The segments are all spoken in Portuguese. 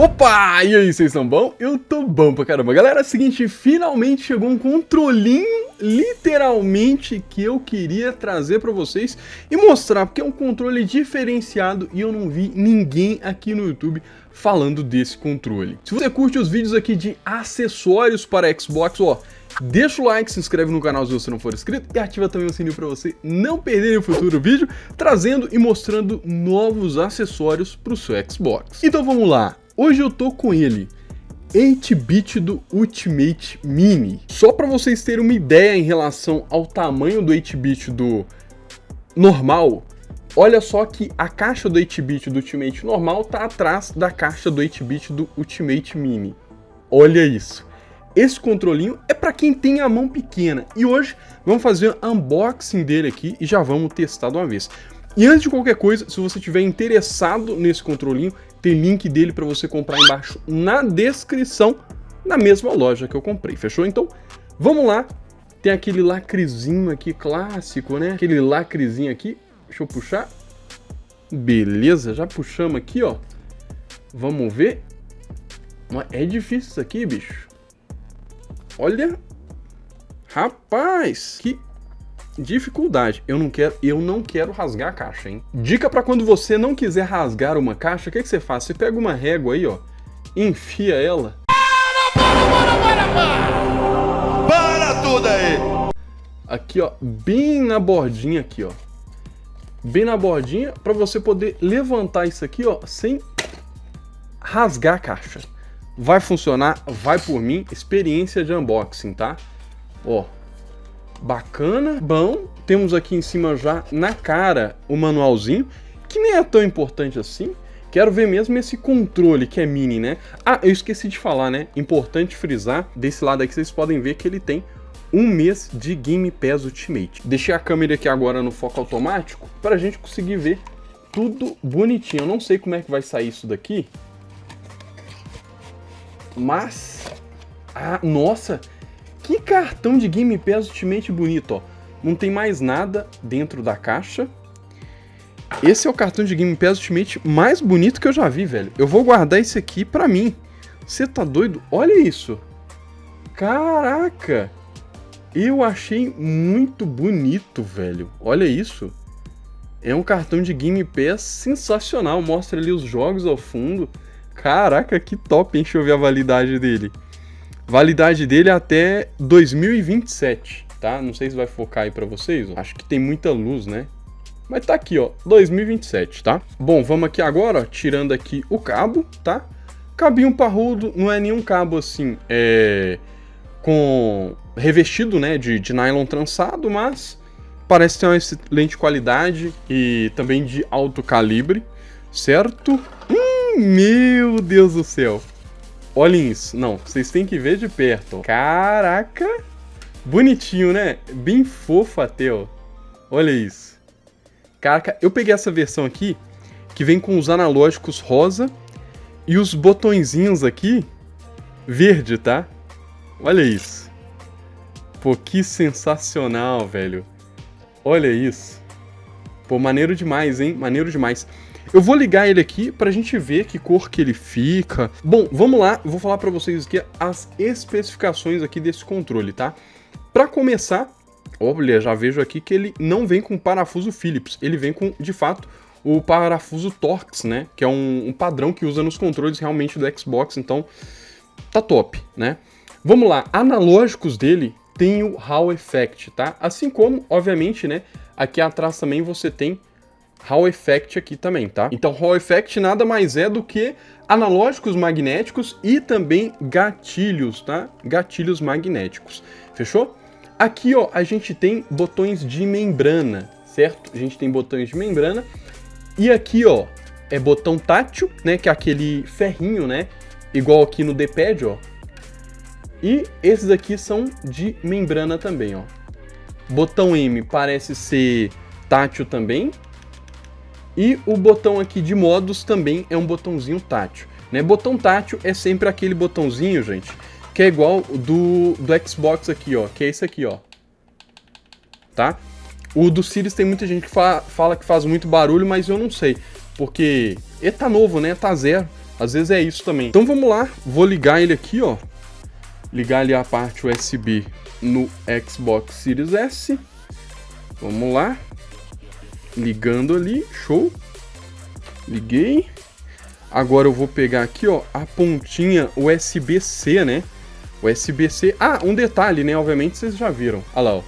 Opa! E aí, vocês estão bom? Eu tô bom pra caramba. Galera, é o seguinte, finalmente chegou um controlinho, literalmente, que eu queria trazer pra vocês e mostrar, porque é um controle diferenciado e eu não vi ninguém aqui no YouTube falando desse controle. Se você curte os vídeos aqui de acessórios para Xbox, ó, deixa o like, se inscreve no canal se você não for inscrito e ativa também o sininho para você não perder o futuro vídeo, trazendo e mostrando novos acessórios para o seu Xbox. Então vamos lá, hoje eu tô com ele, 8-bit do Ultimate Mini. Só para vocês terem uma ideia em relação ao tamanho do 8-bit do normal, olha só que a caixa do 8-bit do Ultimate normal tá atrás da caixa do 8-bit do Ultimate Mini. Olha isso. Esse controlinho é para quem tem a mão pequena. E hoje vamos fazer um unboxing dele aqui e já vamos testar de uma vez. E antes de qualquer coisa, se você estiver interessado nesse controlinho, tem link dele para você comprar embaixo na descrição, na mesma loja que eu comprei, fechou? Então, vamos lá. Tem aquele lacrezinho aqui clássico, né? Aquele lacrezinho aqui. Deixa eu puxar. Beleza, já puxamos aqui, ó. Vamos ver. É difícil isso aqui, bicho. Olha. Rapaz, que dificuldade. Eu não quero rasgar a caixa, hein? Dica pra quando você não quiser rasgar uma caixa, o que você faz? Você pega uma régua aí, ó. Enfia ela. Para tudo aí! Aqui, ó. Bem na bordinha aqui, ó. Bem na bordinha, para você poder levantar isso aqui, ó, sem rasgar a caixa. Vai funcionar, vai por mim, experiência de unboxing, tá? Ó, bacana, bom. Temos aqui em cima já na cara o manualzinho, que nem é tão importante assim. Quero ver mesmo esse controle que é mini, né? Ah, eu esqueci de falar, né? Importante frisar, desse lado aqui vocês podem ver que ele tem um mês de Game Pass Ultimate. Deixei a câmera aqui agora no foco automático para a gente conseguir ver tudo bonitinho. Eu não sei como é que vai sair isso daqui, mas... Ah, nossa! Que cartão de Game Pass Ultimate bonito, ó. Não tem mais nada dentro da caixa. Esse é o cartão de Game Pass Ultimate mais bonito que eu já vi, velho. Eu vou guardar esse aqui pra mim. Você tá doido? Olha isso! Caraca! Eu achei muito bonito, velho. Olha isso. É um cartão de Game Pass sensacional. Mostra ali os jogos ao fundo. Caraca, que top, hein? Deixa eu ver a validade dele. Validade dele é até 2027, tá? Não sei se vai focar aí pra vocês. Ó. Acho que tem muita luz, né? Mas tá aqui, ó. 2027, tá? Bom, vamos aqui agora, ó. Tirando aqui o cabo, tá? Cabinho parrudo. Não é nenhum cabo assim, com revestido, né, de nylon trançado, mas parece ter uma excelente qualidade e também de alto calibre, certo? Meu Deus do céu! Olhem isso, não, vocês têm que ver de perto, ó. Caraca! Bonitinho, né? Bem fofo até, ó. Olha isso. Caraca, eu peguei essa versão aqui, que vem com os analógicos rosa e os botõezinhos aqui verde, tá? Olha isso. Pô, que sensacional, velho. Olha isso. Pô, maneiro demais, hein? Maneiro demais. Eu vou ligar ele aqui pra gente ver que cor que ele fica. Bom, vamos lá. Eu vou falar pra vocês aqui as especificações aqui desse controle, tá? Pra começar, olha, já vejo aqui que ele não vem com parafuso Phillips. Ele vem com, de fato, o parafuso Torx, né? Que é um padrão que usa nos controles realmente do Xbox. Então, tá top, né? Vamos lá, analógicos dele tem o Hall Effect, tá? Assim como, obviamente, né, aqui atrás também você tem Hall Effect aqui também, tá? Então, Hall Effect nada mais é do que analógicos magnéticos e também gatilhos, tá? Gatilhos magnéticos, fechou? Aqui, ó, a gente tem botões de membrana, certo? A gente tem botões de membrana e aqui, ó, é botão tátil, né, que é aquele ferrinho, né, igual aqui no D-pad, ó. E esses aqui são de membrana também, ó. Botão M parece ser tátil também. E o botão aqui de modos também é um botãozinho tátil, né? Botão tátil é sempre aquele botãozinho, gente, que é igual do Xbox aqui, ó. Que é esse aqui, ó. Tá? O do Series tem muita gente que fala que faz muito barulho, mas eu não sei. Porque ele tá novo, né? Tá zero. Às vezes é isso também. Então vamos lá, vou ligar ele aqui, ó. Ligar ali a parte USB no Xbox Series S. Vamos lá. Ligando ali, show. Liguei. Agora eu vou pegar aqui, ó, a pontinha USB-C, né? USB-C. Ah, um detalhe, né? Obviamente vocês já viram. Olha lá, ó.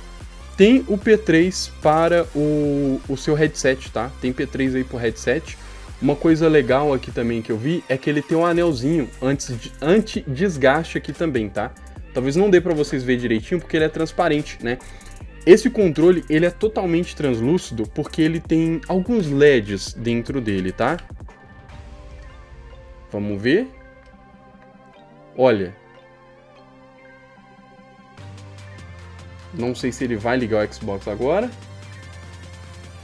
Tem o P3 para o seu headset, tá? Tem P3 aí pro headset. Uma coisa legal aqui também que eu vi é que ele tem um anelzinho anti-desgaste aqui também, tá? Talvez não dê pra vocês verem direitinho porque ele é transparente, né? Esse controle, ele é totalmente translúcido porque ele tem alguns LEDs dentro dele, tá? Vamos ver. Olha. Não sei se ele vai ligar o Xbox agora.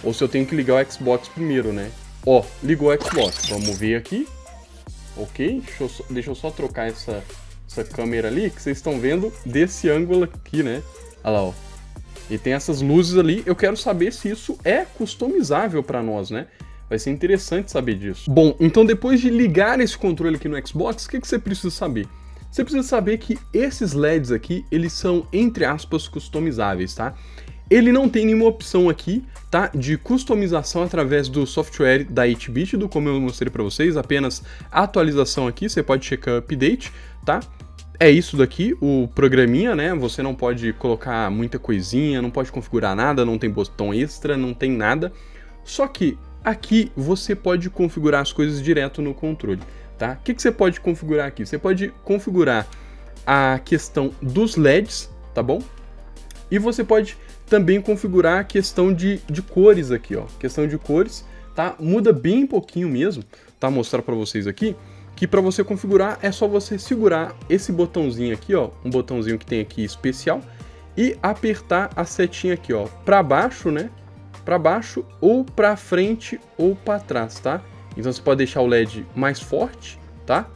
Ou se eu tenho que ligar o Xbox primeiro, né? Ó, ligou o Xbox. Vamos ver aqui. Ok, deixa eu só trocar essa câmera ali, que vocês estão vendo desse ângulo aqui, né? Olha lá, ó. E tem essas luzes ali. Eu quero saber se isso é customizável para nós, né? Vai ser interessante saber disso. Bom, então depois de ligar esse controle aqui no Xbox, o que você precisa saber? Você precisa saber que esses LEDs aqui, eles são, entre aspas, customizáveis, tá? Ele não tem nenhuma opção aqui, tá, de customização através do software da 8-bit, como eu mostrei para vocês, apenas a atualização aqui, você pode checar update, tá? É isso daqui, o programinha, né? Você não pode colocar muita coisinha, não pode configurar nada, não tem botão extra, não tem nada. Só que aqui você pode configurar as coisas direto no controle, tá? O que você pode configurar aqui? Você pode configurar a questão dos LEDs, tá bom? E você pode também configurar a questão de cores aqui, ó. Questão de cores, tá? Muda bem pouquinho mesmo, tá? Vou mostrar para vocês aqui. Que para você configurar é só você segurar esse botãozinho aqui, ó, um botãozinho que tem aqui especial e apertar a setinha aqui, ó, para baixo, né? Para baixo ou para frente ou para trás, tá? Então você pode deixar o LED mais forte, tá?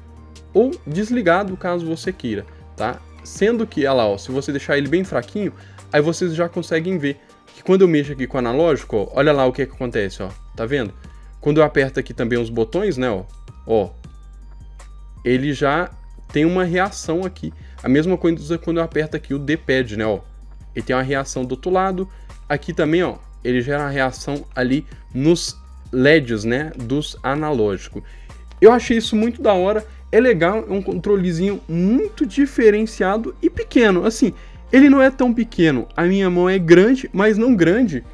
Ou desligado caso você queira, tá? Sendo que, olha lá, ó, se você deixar ele bem fraquinho, aí vocês já conseguem ver que quando eu mexo aqui com o analógico, ó, olha lá o que acontece, ó, tá vendo? Quando eu aperto aqui também os botões, né, ó, ele já tem uma reação aqui. A mesma coisa quando eu aperto aqui o D-pad, né, ó. Ele tem uma reação do outro lado. Aqui também, ó, ele gera uma reação ali nos LEDs, né, dos analógicos. Eu achei isso muito da hora. É legal, é um controlezinho muito diferenciado e pequeno. Assim, ele não é tão pequeno. A minha mão é grande, mas não grande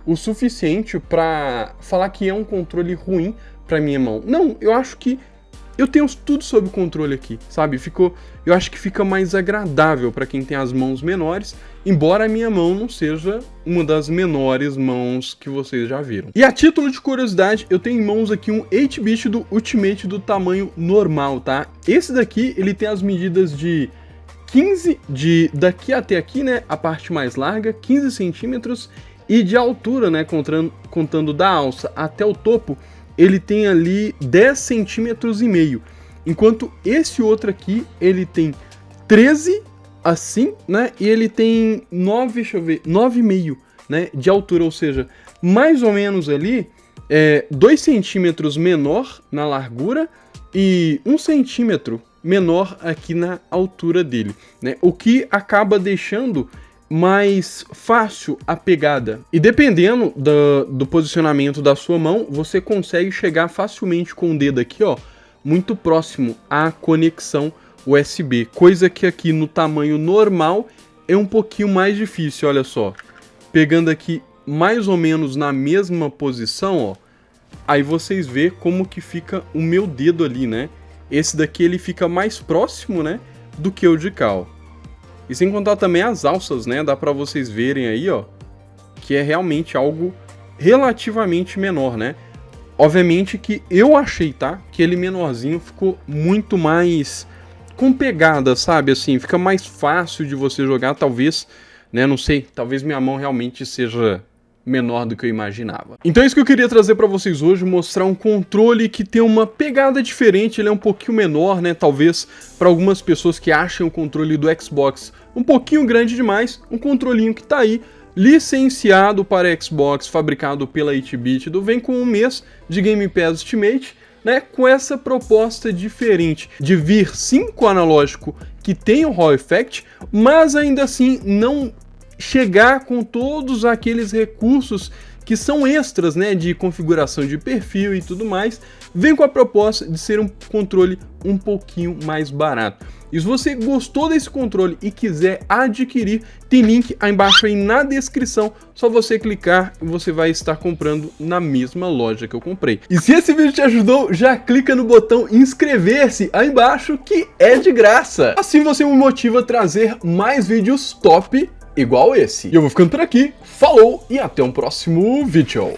o suficiente para falar que é um controle ruim para minha mão. Não, eu acho que eu tenho tudo sob controle aqui, sabe? Eu acho que fica mais agradável para quem tem as mãos menores, embora a minha mão não seja uma das menores mãos que vocês já viram. E a título de curiosidade, eu tenho em mãos aqui um 8-bit do Ultimate do tamanho normal, tá? Esse daqui, ele tem as medidas de 15, daqui até aqui, né? A parte mais larga, 15 centímetros, e de altura, né? Contando da alça até o topo, ele tem ali 10 centímetros e meio, enquanto esse outro aqui, ele tem 13, assim, né, e ele tem 9, deixa eu ver, 9,5, né, de altura, ou seja, mais ou menos ali, 2 centímetros menor na largura e 1 centímetro menor aqui na altura dele, né, o que acaba deixando mais fácil a pegada. E dependendo do posicionamento da sua mão, você consegue chegar facilmente com o dedo aqui, ó, muito próximo à conexão USB, coisa que aqui no tamanho normal é um pouquinho mais difícil, olha só. Pegando aqui mais ou menos na mesma posição, ó, aí vocês vê como que fica o meu dedo ali, né? Esse daqui ele fica mais próximo, né, do que o de cá, ó. E sem contar também as alças, né? Dá pra vocês verem aí, ó, que é realmente algo relativamente menor, né? Obviamente que eu achei, tá? Que ele menorzinho ficou muito mais com pegada, sabe? Assim, fica mais fácil de você jogar, talvez, né? Não sei, talvez minha mão realmente seja menor do que eu imaginava. Então é isso que eu queria trazer para vocês hoje, mostrar um controle que tem uma pegada diferente, ele é um pouquinho menor, né, talvez para algumas pessoas que acham o controle do Xbox um pouquinho grande demais, um controlinho que tá aí, licenciado para Xbox, fabricado pela 8-bit, vem com 1 mês de Game Pass Ultimate, né, com essa proposta diferente de vir sim com o analógico que tem o Hall Effect, mas ainda assim não chegar com todos aqueles recursos que são extras, né, de configuração de perfil e tudo mais. Vem com a proposta de ser um controle um pouquinho mais barato. E se você gostou desse controle e quiser adquirir, tem link aí embaixo aí na descrição, só você clicar e você vai estar comprando na mesma loja que eu comprei. E se esse vídeo te ajudou, já clica no botão inscrever-se aí embaixo, que é de graça. Assim você me motiva a trazer mais vídeos top igual esse. E eu vou ficando por aqui, falou e até um próximo vídeo.